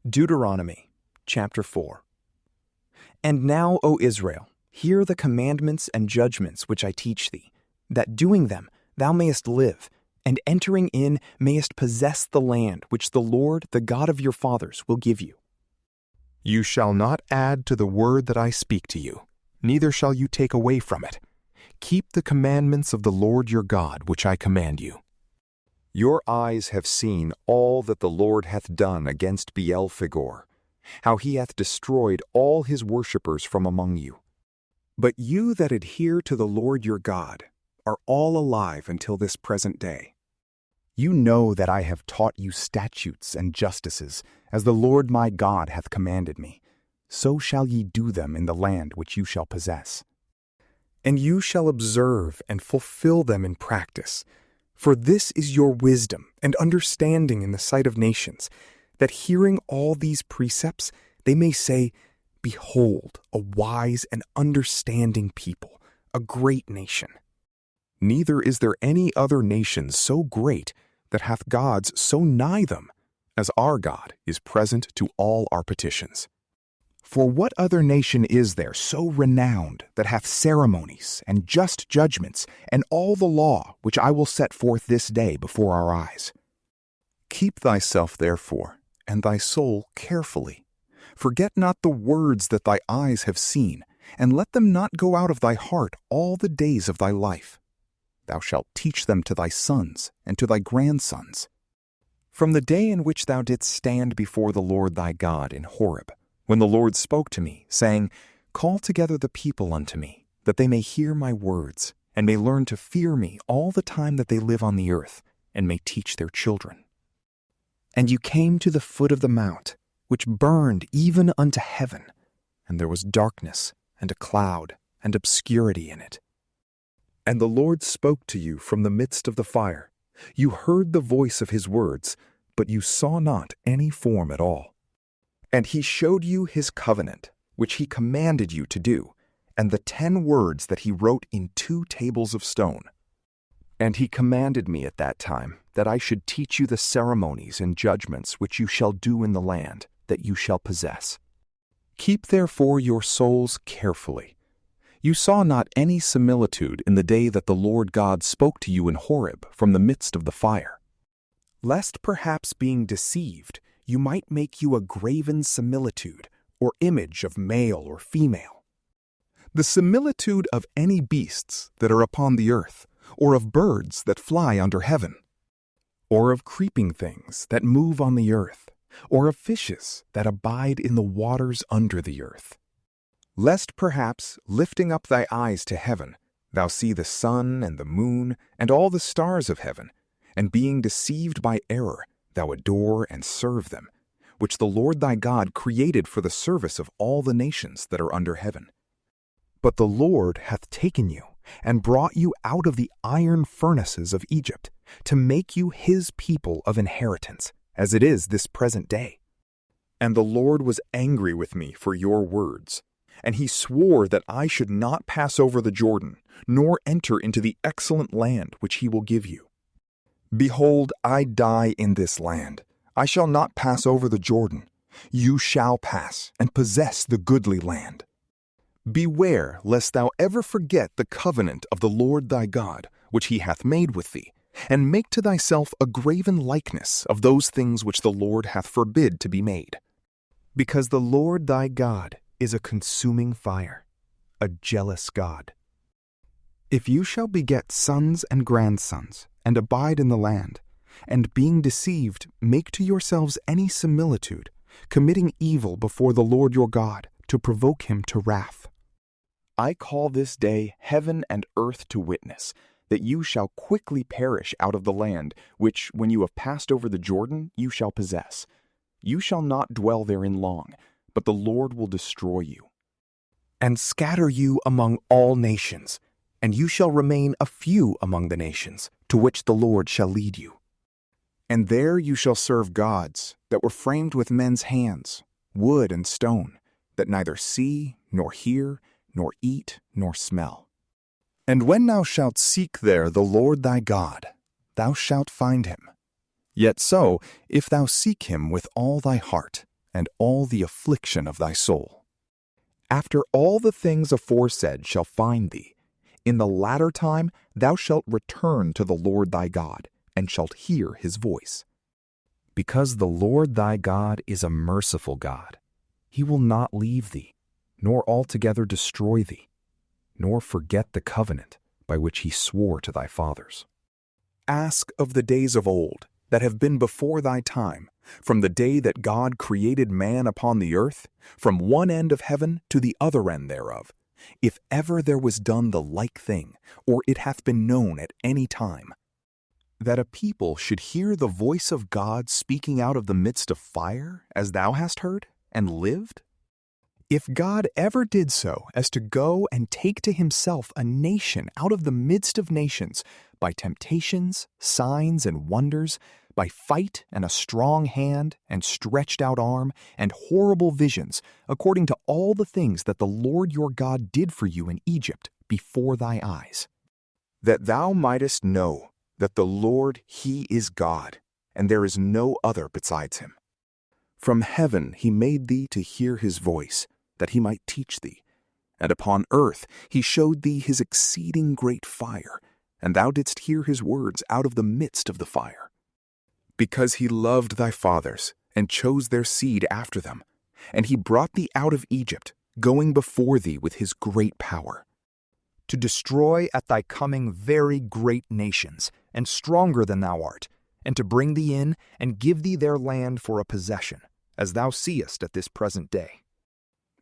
Deuteronomy chapter 4. And now, O Israel, hear the commandments and judgments which I teach thee, that doing them thou mayest live, and entering in mayest possess the land which the Lord, the God of your fathers, will give you. You shall not add to the word that I speak to you, neither shall you take away from it. Keep the commandments of the Lord your God which I command you. Your eyes have seen all that the Lord hath done against Baal-phegor, how he hath destroyed all his worshippers from among you. But you that adhere to the Lord your God are all alive until this present day. You know that I have taught you statutes and justices, as the Lord my God hath commanded me. So shall ye do them in the land which you shall possess. And you shall observe and fulfill them in practice. For this is your wisdom and understanding in the sight of nations, that hearing all these precepts, they may say, Behold, a wise and understanding people, a great nation. Neither is there any other nation so great that hath gods so nigh them, as our God is present to all our petitions. For what other nation is there so renowned that hath ceremonies and just judgments and all the law which I will set forth this day before our eyes? Keep thyself therefore, and thy soul carefully. Forget not the words that thy eyes have seen, and let them not go out of thy heart all the days of thy life. Thou shalt teach them to thy sons and to thy grandsons. From the day in which thou didst stand before the Lord thy God in Horeb, when the Lord spoke to me, saying, Call together the people unto me, that they may hear my words, and may learn to fear me all the time that they live on the earth, and may teach their children. And you came to the foot of the mount, which burned even unto heaven, and there was darkness, and a cloud, and obscurity in it. And the Lord spoke to you from the midst of the fire. You heard the voice of his words, but you saw not any form at all. And he showed you his covenant, which he commanded you to do, and the 10 words that he wrote in 2 tables of stone. And he commanded me at that time that I should teach you the ceremonies and judgments which you shall do in the land that you shall possess. Keep therefore your souls carefully. You saw not any similitude in the day that the Lord God spoke to you in Horeb from the midst of the fire, lest perhaps being deceived you might make you a graven similitude or image of male or female, the similitude of any beasts that are upon the earth, or of birds that fly under heaven, or of creeping things that move on the earth, or of fishes that abide in the waters under the earth. Lest perhaps, lifting up thy eyes to heaven, thou see the sun and the moon and all the stars of heaven, and being deceived by error, thou adore and serve them, which the Lord thy God created for the service of all the nations that are under heaven. But the Lord hath taken you, and brought you out of the iron furnaces of Egypt, to make you his people of inheritance, as it is this present day. And the Lord was angry with me for your words, and he swore that I should not pass over the Jordan, nor enter into the excellent land which he will give you. Behold, I die in this land. I shall not pass over the Jordan. You shall pass, and possess the goodly land. Beware lest thou ever forget the covenant of the Lord thy God, which he hath made with thee, and make to thyself a graven likeness of those things which the Lord hath forbid to be made. Because the Lord thy God is a consuming fire, a jealous God. If you shall beget sons and grandsons, and abide in the land, and being deceived, make to yourselves any similitude, committing evil before the Lord your God, to provoke him to wrath. I call this day heaven and earth to witness, that you shall quickly perish out of the land, which, when you have passed over the Jordan, you shall possess. You shall not dwell therein long, but the Lord will destroy you, and scatter you among all nations, and you shall remain a few among the nations, to which the Lord shall lead you. And there you shall serve gods that were framed with men's hands, wood and stone, that neither see, nor hear, nor eat, nor smell. And when thou shalt seek there the Lord thy God, thou shalt find him. Yet so, if thou seek him with all thy heart, and all the affliction of thy soul. After all the things aforesaid shall find thee, in the latter time thou shalt return to the Lord thy God, and shalt hear his voice. Because the Lord thy God is a merciful God, he will not leave thee, nor altogether destroy thee, nor forget the covenant by which he swore to thy fathers. Ask of the days of old, that have been before thy time, from the day that God created man upon the earth, from one end of heaven to the other end thereof, if ever there was done the like thing, or it hath been known at any time, that a people should hear the voice of God speaking out of the midst of fire, as thou hast heard, and lived? If God ever did so as to go and take to himself a nation out of the midst of nations, by temptations, signs, and wonders, by fight and a strong hand, and stretched out arm, and horrible visions, according to all the things that the Lord your God did for you in Egypt before thy eyes, that thou mightest know that the Lord he is God, and there is no other besides him. From heaven he made thee to hear his voice, that he might teach thee. And upon earth he showed thee his exceeding great fire, and thou didst hear his words out of the midst of the fire. Because he loved thy fathers, and chose their seed after them, and he brought thee out of Egypt, going before thee with his great power, to destroy at thy coming very great nations, and stronger than thou art, and to bring thee in, and give thee their land for a possession, as thou seest at this present day.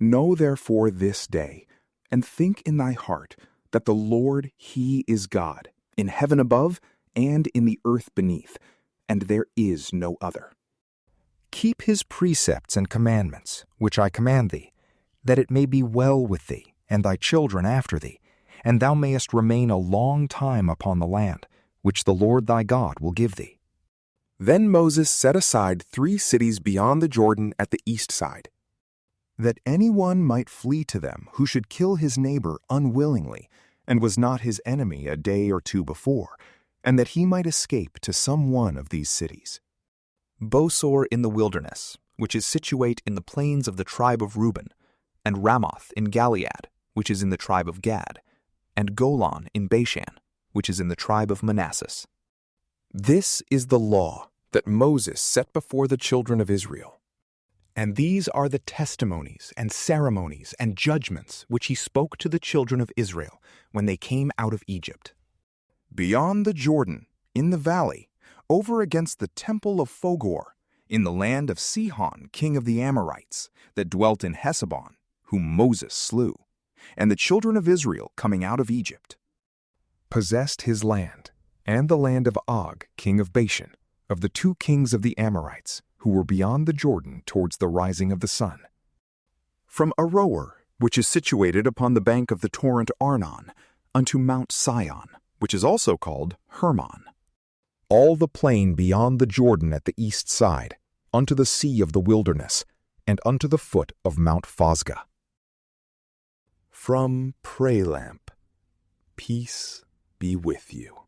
Know therefore this day, and think in thy heart, that the Lord he is God, in heaven above, and in the earth beneath, and there is no other. Keep his precepts and commandments, which I command thee, that it may be well with thee, and thy children after thee, and thou mayest remain a long time upon the land, which the Lord thy God will give thee. Then Moses set aside 3 cities beyond the Jordan at the east side, that any one might flee to them who should kill his neighbor unwillingly, and was not his enemy a day or 2 before, and that he might escape to some one of these cities. Bosor in the wilderness, which is situate in the plains of the tribe of Reuben, and Ramoth in Gilead, which is in the tribe of Gad, and Golan in Bashan, which is in the tribe of Manasseh. This is the law that Moses set before the children of Israel. And these are the testimonies and ceremonies and judgments which he spoke to the children of Israel when they came out of Egypt. Beyond the Jordan, in the valley, over against the temple of Phogor, in the land of Sihon, king of the Amorites, that dwelt in Heshbon, whom Moses slew, and the children of Israel coming out of Egypt, possessed his land, and the land of Og, king of Bashan, of the 2 kings of the Amorites, who were beyond the Jordan towards the rising of the sun. From Aroer, which is situated upon the bank of the torrent Arnon, unto Mount Sion, which is also called Hermon, all the plain beyond the Jordan at the east side, unto the sea of the wilderness, and unto the foot of Mount Phosgah. From PrayLamp, peace be with you.